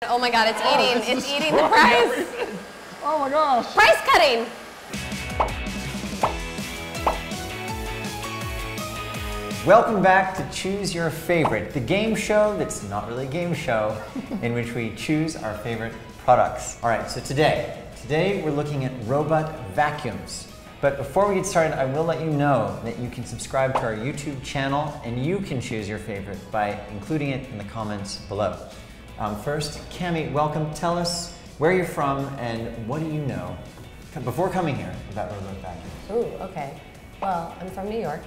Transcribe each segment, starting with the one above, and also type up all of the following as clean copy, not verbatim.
Oh my god, it's eating the price. Oh my gosh. Price cutting. Welcome back to Choose Your Favorite, the game show that's not really a game show, in which we choose our favorite products. All right, so today we're looking at robot vacuums. But before we get started, I will let you know that you can subscribe to our YouTube channel and you can choose your favorite by including it in the comments below. First, Cami, welcome. Tell us where you're from and what do you know before coming here about robot vacuums. Ooh, okay. Well, I'm from New York.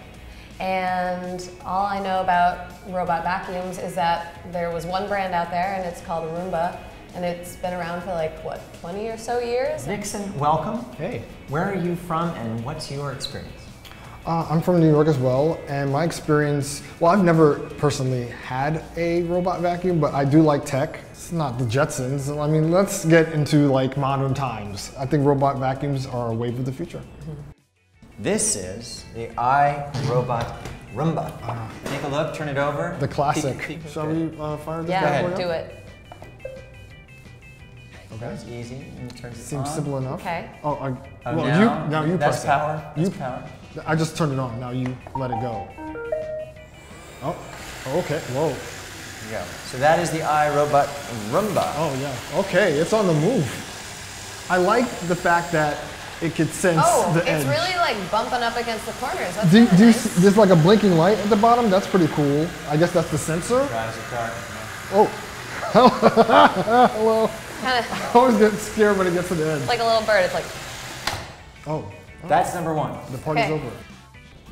And all I know about robot vacuums is that there was one brand out there and it's called a Roomba, and it's been around for like, what, 20 or so years? Nixon, welcome. Hey. Where are you from and what's your experience? I'm from New York as well, and my experience, well, I've never personally had a robot vacuum, but I do like tech. It's not the Jetsons. I mean, let's get into like modern times. I think robot vacuums are a wave of the future. This is the iRobot Roomba. Take a look, turn it over. The classic. Peek. Shall we fire this Yeah, bad boy do up? it. Okay, it's easy. And it turns it Seems on. simple enough. Okay. Oh, Oh, well, now you that's press power. it. That's power. I just turned it on. Now you let it go. Oh, okay. Whoa. There you go. So that is the iRobot Roomba. Oh yeah. Okay, it's on the move. I like the fact that it could sense the edge. It's really like bumping up against the corners. That's Do really you nice. see, there's like a blinking light at the bottom. That's pretty cool. I guess that's the sensor. Drives a car. Oh. Well, Kinda I always get scared when it gets to the edge. like a little bird. It's like, Oh. That's number one. The party's Okay. over.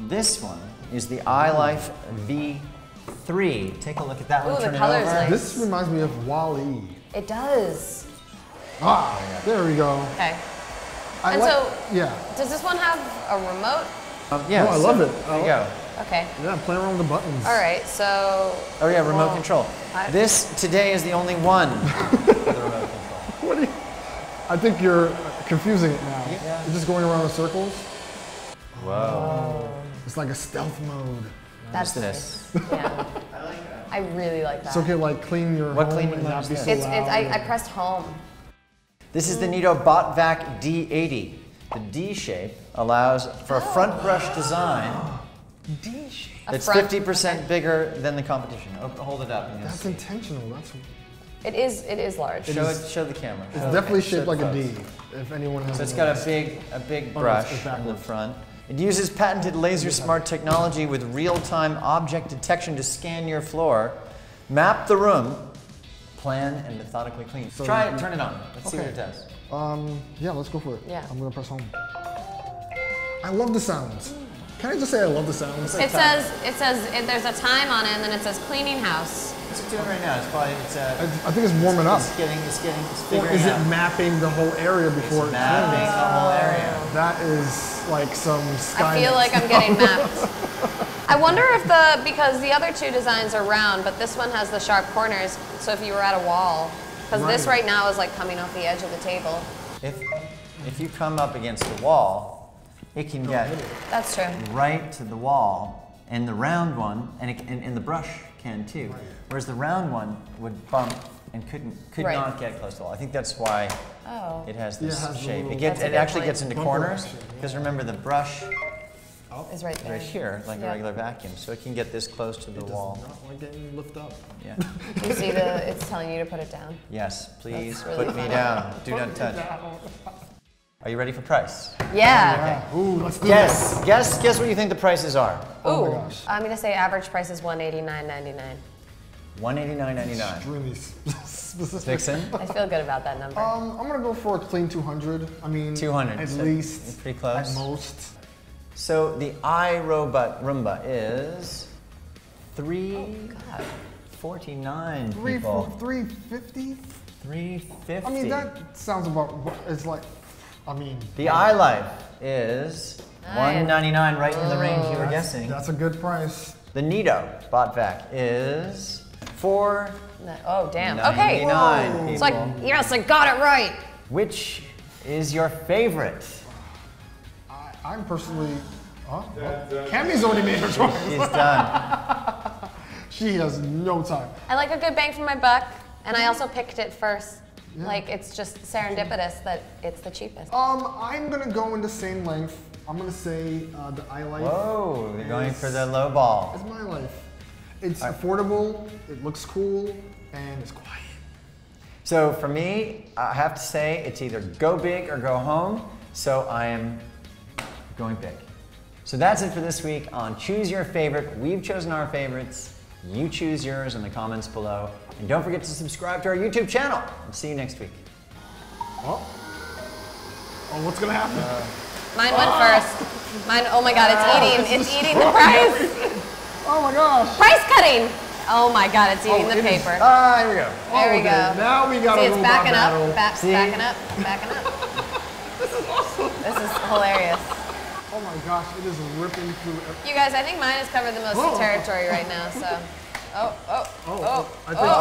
This one is the iLife V3. Take a look at that one. Ooh, the Turn it color's over. nice. This reminds me of Wall-E. it does. Ah, there we go. Okay. I And like, so- yeah. Does this one have a remote? Yeah, Oh, I love it. There you go. Okay. Yeah, playing around with the buttons. All right, so. Oh yeah, remote Well, control. I- This today is the only one with a remote control. What do you, I think you're confusing it now. Yeah. You're just going around in circles. Whoa. It's like a stealth mode. That's this? nice. Yeah. I really like that. So you can like clean your What home cleaning and mode not is be this? so It's loud. I pressed home. This is the Neato BotVac D80. The D shape allows for a front brush design D shape. that's front- 50% bigger than the competition. Hold it up and you'll That's see. intentional. That's It is large. Show the camera. it's Show definitely show shaped the like a folks. D. If anyone has. So it's got a big Oh, no, brush it's in the backwards. front. It uses patented laser smart technology with real-time object detection to scan your floor, map the room, plan, and methodically clean. So Try you- it, turn it on. Let's see what Okay. it does. Yeah, let's go for it. Yeah. I'm gonna press home. I love the sounds. Can I just say I love the sounds? There's a time on it, and then it says cleaning house. What's it doing right now? It's probably I think it's warming up. It's Or figuring is it out. mapping the whole area before It's it mapping cleans? the whole area. That is like some Skynet. I feel like I'm getting mapped. I wonder if because the other two designs are round, but this one has the sharp corners, so if you were at a wall, because this Right. right now is like coming off the edge of the table. If you come up against the wall, it can get That's true. right to the wall, and the round one, and the brush can too. Whereas the round one would bump and could Right. not get close to the wall. I think that's why Oh. it has Yeah, this it has the shape. little- That's a It good actually point. gets into Bumper corners action, yeah. because remember the brush Is right there. right here, like Yeah. a regular vacuum, so it can get this close to the It does wall. not like getting lift up. Yeah. You see it's telling you to put it down. Yes, please That's really put me fun. down. Do not touch. Are you ready for price? Yeah. Ooh, let's do this. Guess what you think the prices are. Oh my Ooh. gosh. I'm gonna say average price is $189.99. $189.99. Extremely specific. Vixen? I feel good about that number. I'm gonna go for a clean 200. I mean, 200, at so least. pretty close. At most. So the iRobot Roomba is God. $349. People. 350? $350. I mean, that sounds about. It's like. I mean. The iLife is $199, right in the range you were That's- guessing. That's a good price. The Neato BotVac is $499. Oh, damn. Okay. People. It's like, yes, I got it right. Which is your favorite? I'm personally. Huh? Cammy's already made her choice. She's done. She has no time. I like a good bang for my buck. And I also picked it first. Yeah. Like, it's just serendipitous that it's the cheapest. I'm gonna go in the same length. I'm gonna say the iLife. Whoa, you're going for the low ball. It's my life. It's affordable, it looks cool, and it's quiet. So for me, I have to say it's either go big or go home. So I am going big. So that's it for this week on Choose Your Favorite. We've chosen our favorites. You choose yours in the comments below. And don't forget to subscribe to our YouTube channel. And see you next week. Oh, what's gonna happen? Mine went first. Mine, oh my God, it's eating the price. Oh my gosh. Price cutting. Oh my God, it's eating the paper. Here we go. There we go. Now we got See, a it's robot backing battle. up, backing up, backing up. This is awesome. This is hilarious. Oh my gosh, it is ripping through. You guys, I think mine has covered the most territory right now, so. I think. Oh.